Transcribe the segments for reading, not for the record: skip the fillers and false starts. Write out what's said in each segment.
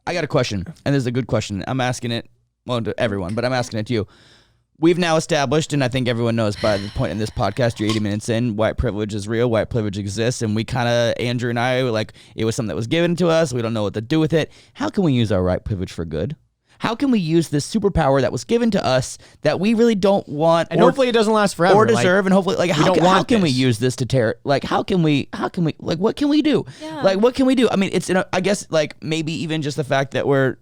I got a question, and this is a good question. I'm asking it, well, to everyone, but I'm asking it to you. We've now established, and I think everyone knows by the point in this podcast, you're 80 minutes in, white privilege is real, white privilege exists, and we kind of, Andrew and I, like, it was something that was given to us, we don't know what to do with it. How can we use our white privilege for good? How can we use this superpower that was given to us that we really don't want, and hopefully it doesn't last forever, or deserve, and hopefully, like, how can we use this to tear? Like, how can we, like, what can we do? Yeah. Like, what can we do? I mean, it's, I guess, like, maybe even just the fact that we're,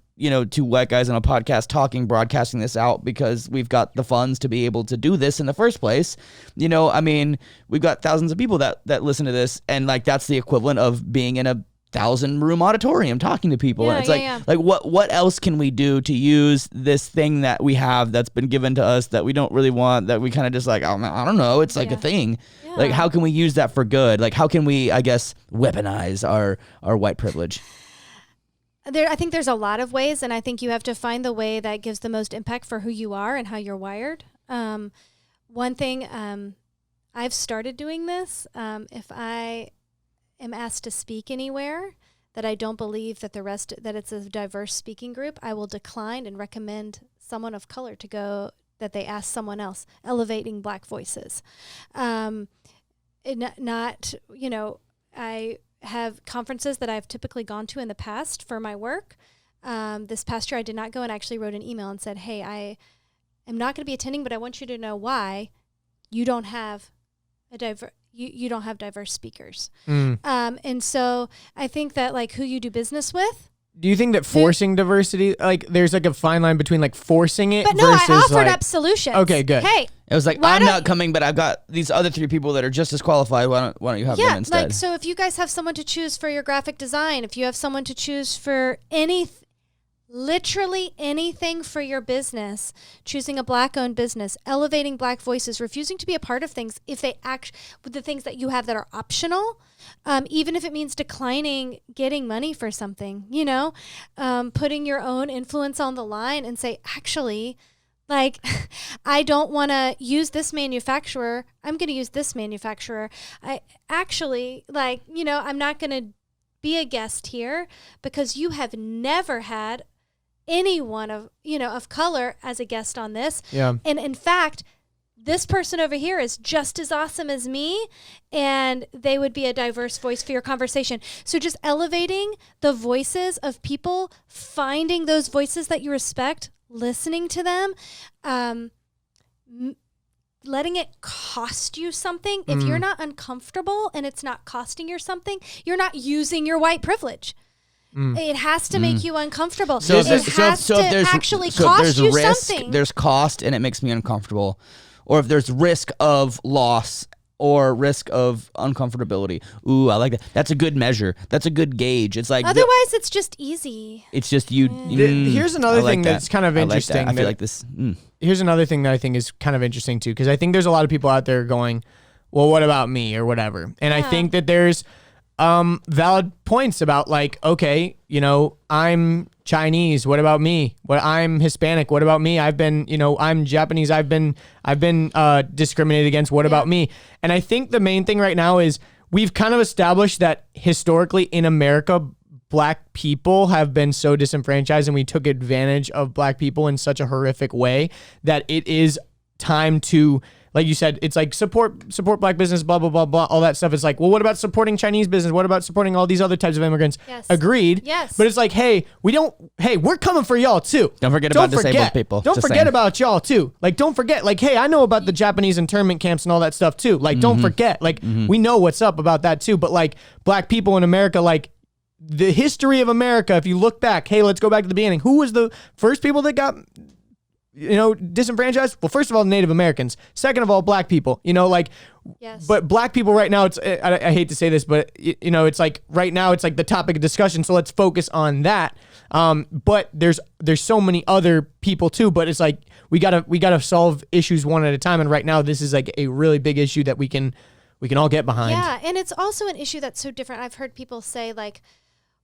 two white guys on a podcast broadcasting this out because we've got the funds to be able to do this in the first place. I mean, we've got thousands of people that listen to this, and like that's the equivalent of being in a 1,000-room auditorium talking to people. And it's like what else can we do to use this thing that we have that's been given to us that we don't really want, that we kind of just like, oh, I don't know, it's like a thing. Yeah. Like, how can we use that for good? Like, how can we, I guess, weaponize our white privilege? I think there's a lot of ways, and I think you have to find the way that gives the most impact for who you are and how you're wired. One thing, I've started doing this. If I am asked to speak anywhere that I don't believe that that it's a diverse speaking group, I will decline and recommend someone of color to go, that they ask someone else, elevating Black voices. I have conferences that I've typically gone to in the past for my work. This past year I did not go, and actually wrote an email and said, hey, I am not going to be attending, but I want you to know why you don't have you don't have diverse speakers. And so I think that, like, who you do business with. Do you think that forcing diversity, like, there's like a fine line between like forcing it but no, versus I offered like, up solutions. Okay, good. Hey, it was like, I'm not coming, but I've got these other 3 people that are just as qualified. Why don't you have them instead? Like, so if you guys have someone to choose for your graphic design, if you have someone to choose for literally anything for your business, choosing a Black-owned business, elevating Black voices, refusing to be a part of things if they act with the things that you have that are optional, even if it means declining getting money for something, putting your own influence on the line and say, actually, like, I don't want to use this manufacturer. I'm going to use this manufacturer. I actually, like, I'm not going to be a guest here because you have never had anyone of color as a guest on this. Yeah. And in fact, this person over here is just as awesome as me, and they would be a diverse voice for your conversation. So just elevating the voices of people, finding those voices that you respect, listening to them, letting it cost you something. If you're not uncomfortable and it's not costing you something, you're not using your white privilege. It has to make you uncomfortable. So it has to actually cost you something. There's cost and it makes me uncomfortable. Or if there's risk of loss or risk of uncomfortability. Ooh, I like that. That's a good measure. That's a good gauge. It's like otherwise it's just easy. It's just you. Here's another thing that's kind of interesting. I feel like this. Here's another thing that I think is kind of interesting too, because I think there's a lot of people out there going, well, what about me or whatever? And I think that there's valid points about, like, okay, I'm Chinese. What about me? I'm Hispanic. What about me? I've been, I'm Japanese. I've been discriminated against. What about me? And I think the main thing right now is we've kind of established that historically in America, Black people have been so disenfranchised, and we took advantage of Black people in such a horrific way that it is time to, like you said, it's like support Black business, blah, blah, blah, blah, all that stuff. It's like, well, what about supporting Chinese business? What about supporting all these other types of immigrants? Yes. Agreed. Yes. But it's like, hey, we're coming for y'all too. Don't forget about disabled people. Don't forget about y'all too. Like, don't forget, like, hey, I know about the Japanese internment camps and all that stuff too. Like, don't forget, like, we know what's up about that too. But like, Black people in America, like, the history of America, if you look back, hey, let's go back to the beginning. Who was the first people that got disenfranchised? Well, first of all, Native Americans. Second of all, Black people. Yes. But Black people right now, it's I hate to say this, but it's like right now it's like the topic of discussion. So let's focus on that. But there's so many other people too. But it's like we gotta solve issues one at a time. And right now, this is like a really big issue that we can all get behind. Yeah, and it's also an issue that's so different. I've heard people say, like,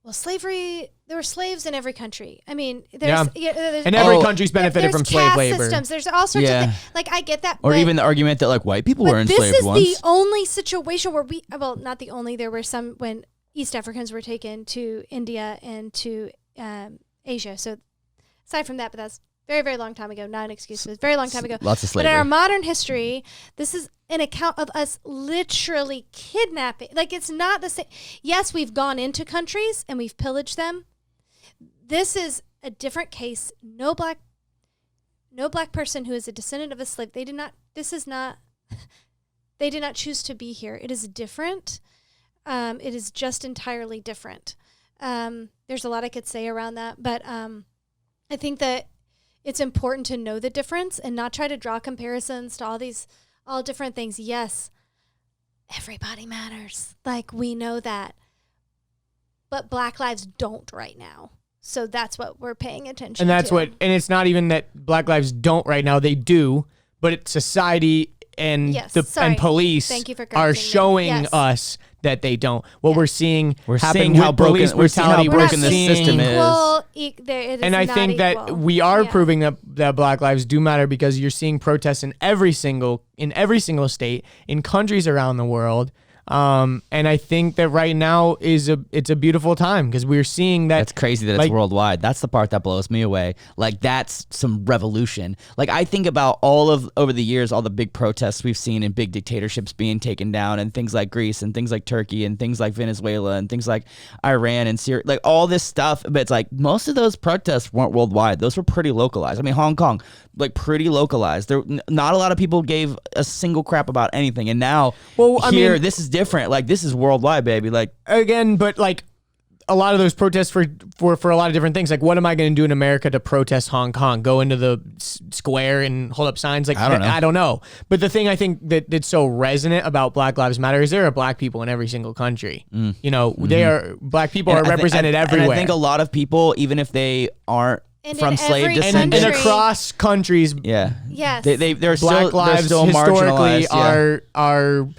well, slavery, there were slaves in every country. I mean, there's and every country's benefited from slave labor. Systems. There's all sorts of things. Like, I get that. Or even the argument that, like, white people were enslaved once. This is the only situation where not the only, there were some when East Africans were taken to India and to Asia. So aside from that, but that's very, very long time ago. Not an excuse, but it's a very long time ago. Lots of But slavery. in our modern history, this is an account of us literally kidnapping. Like, it's not the same. Yes, we've gone into countries and we've pillaged them. This is a different case. No black person who is a descendant of a slave. They did not choose to be here. It is different. It is just entirely different. There's a lot I could say around that, but I think that it's important to know the difference and not try to draw comparisons to all different things. Yes, everybody matters. Like, we know that. But Black lives don't right now. So that's what we're paying attention And that's to. and it's not even that Black lives don't right now, they do, but it's society and and police Thank you for are correcting me. showing Yes. us that they don't. What we're seeing We're happen seeing with how broken- police we're seeing how brutality. broken We're this seeing- system is. And I think that we are proving that Black lives do matter, because you're seeing protests in every single state, in countries around the world. And I think that right now it's a beautiful time, because we're seeing that. That's crazy that it's worldwide. That's the part that blows me away. Like, that's some revolution. Like, I think about over the years, all the big protests we've seen and big dictatorships being taken down, and things like Greece and things like Turkey and things like Venezuela and things like Iran and Syria, like all this stuff. But it's like most of those protests weren't worldwide. Those were pretty localized. I mean, Hong Kong, like, pretty localized. There, not a lot of people gave a single crap about anything. And now, this is different. Like, this is worldwide, baby. Like, again, but like a lot of those protests for a lot of different things. Like, what am I going to do in America to protest Hong Kong? Go into the square and hold up signs? Like, I don't know. But the thing I think that's so resonant about Black Lives Matter is there are Black people in every single country. You know, Black people are represented everywhere. And I think a lot of people, even if they aren't from slave descent, and across countries, yes, Black they're still historically marginalized. are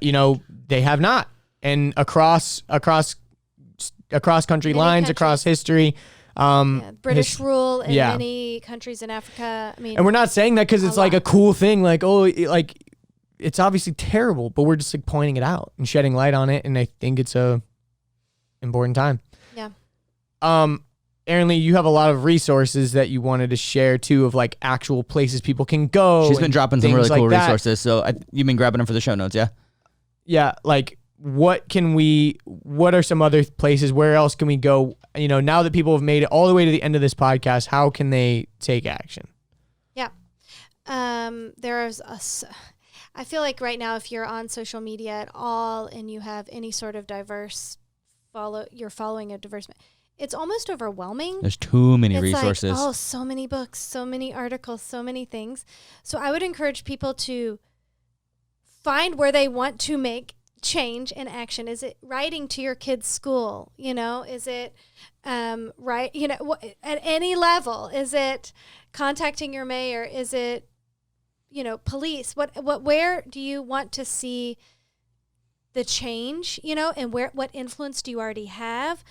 you know, they have not, and across country lines, across history. British rule in many countries in Africa. I mean, and we're not saying that because it's like a cool thing. Like, like it's obviously terrible, but we're just like pointing it out and shedding light on it. And I think it's a important time. Yeah. Erin Lee, you have a lot of resources that you wanted to share too, of like actual places people can go. She's been dropping some really cool like resources. So you've been grabbing them for the show notes, yeah? Yeah, like what are some other places? Where else can we go? You know, now that people have made it all the way to the end of this podcast, how can they take action? Yeah. I feel like right now, if you're on social media at all and you have any sort of you're following a diverse, it's almost overwhelming. There's too many resources. Like, so many books, so many articles, so many things. So I would encourage people to find where they want to make change and action. Is it writing to your kid's school? You know, is it at any level? Is it contacting your mayor? Is it, police? Where do you want to see the change, and what influence do you already have?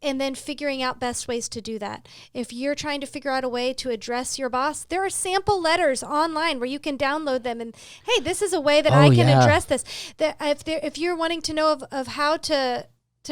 And then figuring out best ways to do that. If you're trying to figure out a way to address your boss, there are sample letters online where you can download them. And hey, this is a way that I can address this. That if you're wanting to know of how to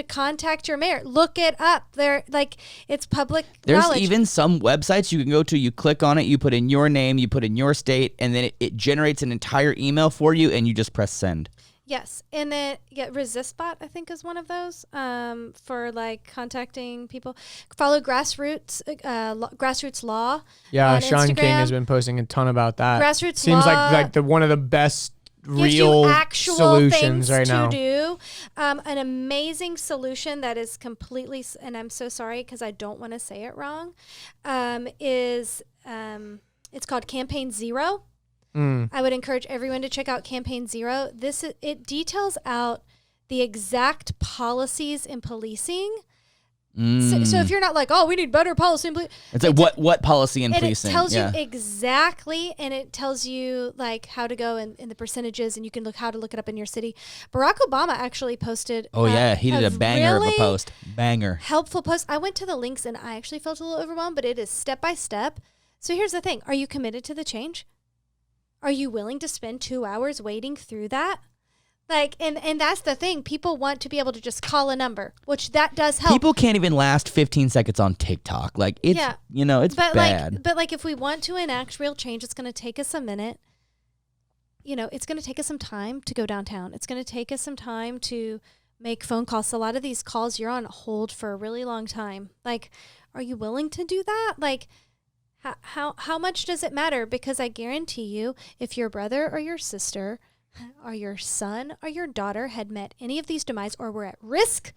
contact your mayor, look it up. It's public knowledge. There's even some websites you can go to. You click on it, you put in your name, you put in your state, and then it generates an entire email for you, and you just press send. Yes, and then ResistBot, I think, is one of those for like contacting people. Follow Grassroots Law. Yeah, on Sean Instagram. King has been posting a ton about that. Grassroots seems Law like one of the best gives real you actual solutions things right to now. do. An amazing solution that is completely, and I'm so sorry because I don't want to say it wrong. It's called Campaign Zero. I would encourage everyone to check out Campaign Zero. It details out the exact policies in policing. So if you're not like, we need better policy in policing. It's like what policy in policing? It tells you exactly, and it tells you like how to go in the percentages, and you can how to look it up in your city. Barack Obama actually posted. He did a banger of a post. Banger. Helpful post. I went to the links, and I actually felt a little overwhelmed, but it is step by step. So here's the thing. Are you committed to the change? Are you willing to spend 2 hours wading through that? Like, and that's the thing. People want to be able to just call a number, which that does help. People can't even last 15 seconds on TikTok. Like, it's, it's bad. But if we want to enact real change, it's going to take us a minute. It's going to take us some time to go downtown. It's going to take us some time to make phone calls. A lot of these calls, you're on hold for a really long time. Like, are you willing to do that? Like, how much does it matter? Because I guarantee you, if your brother or your sister or your son or your daughter had met any of these demise or were at risk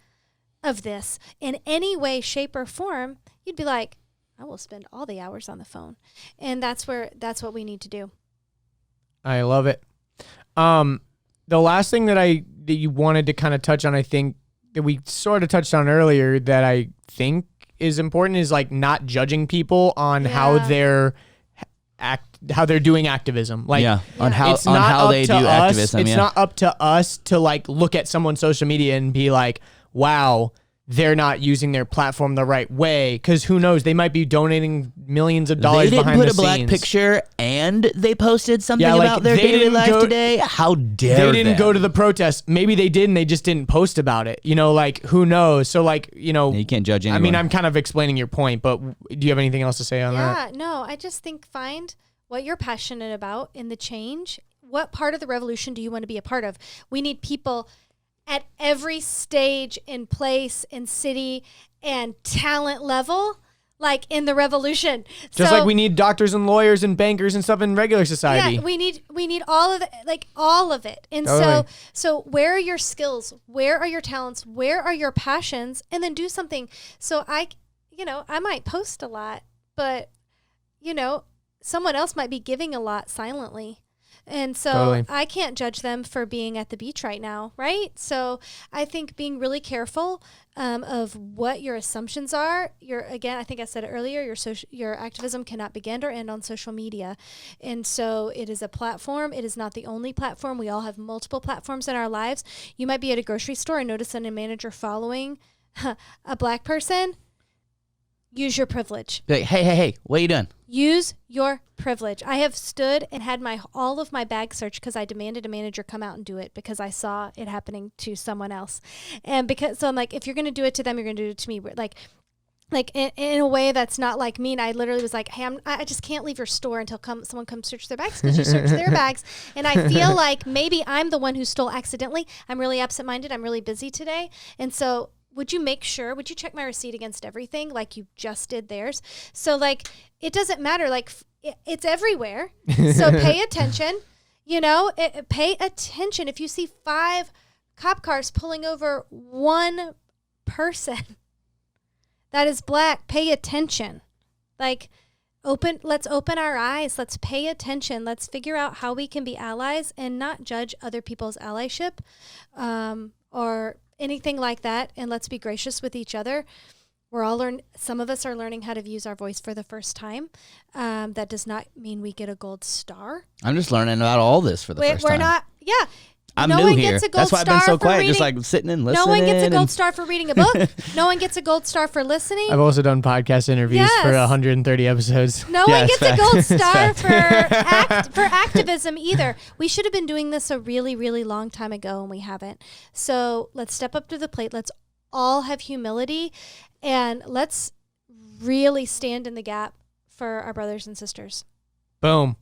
of this in any way, shape, or form, you'd be like, I will spend all the hours on the phone. And that's what we need to do. I love it. The last thing that you wanted to kind of touch on, I think that we sort of touched on earlier that I think is important is like not judging people on how they're doing activism. Like on how they do activism. It's not up to us to like look at someone's social media and be like, wow, they're not using their platform the right way, because who knows, they might be donating millions of dollars behind the scenes. They didn't put a black picture and they posted something about their daily life today. How dare they? Didn't go to the protest. Maybe they did and they just didn't post about it. Like, who knows? So like, you can't judge anyone. I mean, I'm kind of explaining your point, but do you have anything else to say on that? Yeah, no, I just think find what you're passionate about in the change. What part of the revolution do you want to be a part of? We need people at every stage and place and city and talent level, like in the revolution. Just like we need doctors and lawyers and bankers and stuff in regular society. Yeah, we need all of it, like all of it. And totally. so where are your skills? Where are your talents? Where are your passions? And then do something. So I might post a lot, but someone else might be giving a lot silently. And so totally. I can't judge them for being at the beach right now, right? So I think being really careful of what your assumptions are. Again, I think I said it earlier, your activism cannot begin or end on social media. And so it is a platform. It is not the only platform. We all have multiple platforms in our lives. You might be at a grocery store and notice a manager following a black person. Use your privilege. Like, hey, what are you doing? Use your privilege. I have stood and had all of my bags searched because I demanded a manager come out and do it because I saw it happening to someone else. And so I'm like, if you're going to do it to them, you're going to do it to me. Like in a way that's not like mean. I literally was like, hey, I just can't leave your store until someone comes search their bags, because you search their bags. And I feel like maybe I'm the one who stole accidentally. I'm really absent-minded. I'm really busy today. And so would you check my receipt against everything like you just did theirs? So like, it doesn't matter. Like it's everywhere. So pay attention, pay attention. If you see 5 cop cars pulling over one person that is black, pay attention. Like let's open our eyes. Let's pay attention. Let's figure out how we can be allies and not judge other people's allyship, or anything like that, and let's be gracious with each other. Some of us are learning how to use our voice for the first time. That does not mean we get a gold star. I'm just learning about all this for the first time. We're not, I'm no new one here. Gets a gold That's why I've been star so quiet, reading. just like sitting and listening. No one gets a gold star for reading a book. No one gets a gold star for listening. I've also done podcast interviews for 130 episodes. No one gets a gold star for activism either. We should have been doing this a really, really long time ago, and we haven't. So let's step up to the plate. Let's all have humility, and let's really stand in the gap for our brothers and sisters. Boom.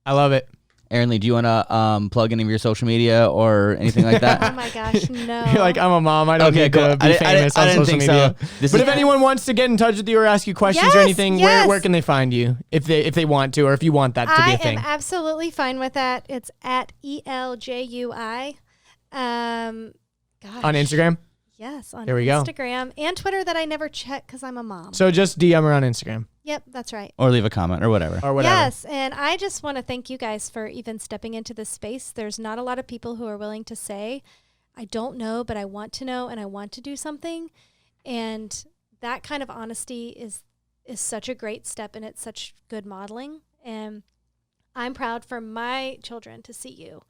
I love it. Erin Lee, do you want to plug any of your social media or anything like that? Oh my gosh, no. You're like, I'm a mom. I don't need to be famous on social media. But if anyone wants to get in touch with you or ask you questions or anything, where can they find you if they want to, or if you want that to be a thing? I am absolutely fine with that. It's at ELJUI. On Instagram? Yes, on there we go. Instagram and Twitter that I never check because I'm a mom. So just DM her on Instagram. Yep, that's right. Or leave a comment or whatever. Yes, and I just want to thank you guys for even stepping into this space. There's not a lot of people who are willing to say, I don't know, but I want to know and I want to do something. And that kind of honesty is such a great step, and it's such good modeling. And I'm proud for my children to see you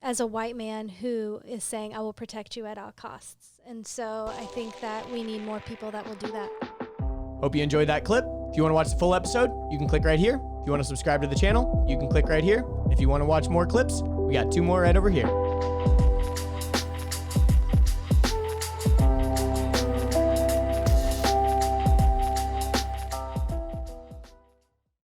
as a white man who is saying, I will protect you at all costs. And so I think that we need more people that will do that. Hope you enjoyed that clip. If you want to watch the full episode, you can click right here. If you want to subscribe to the channel, you can click right here. If you want to watch more clips, we got 2 more right over here. Bye.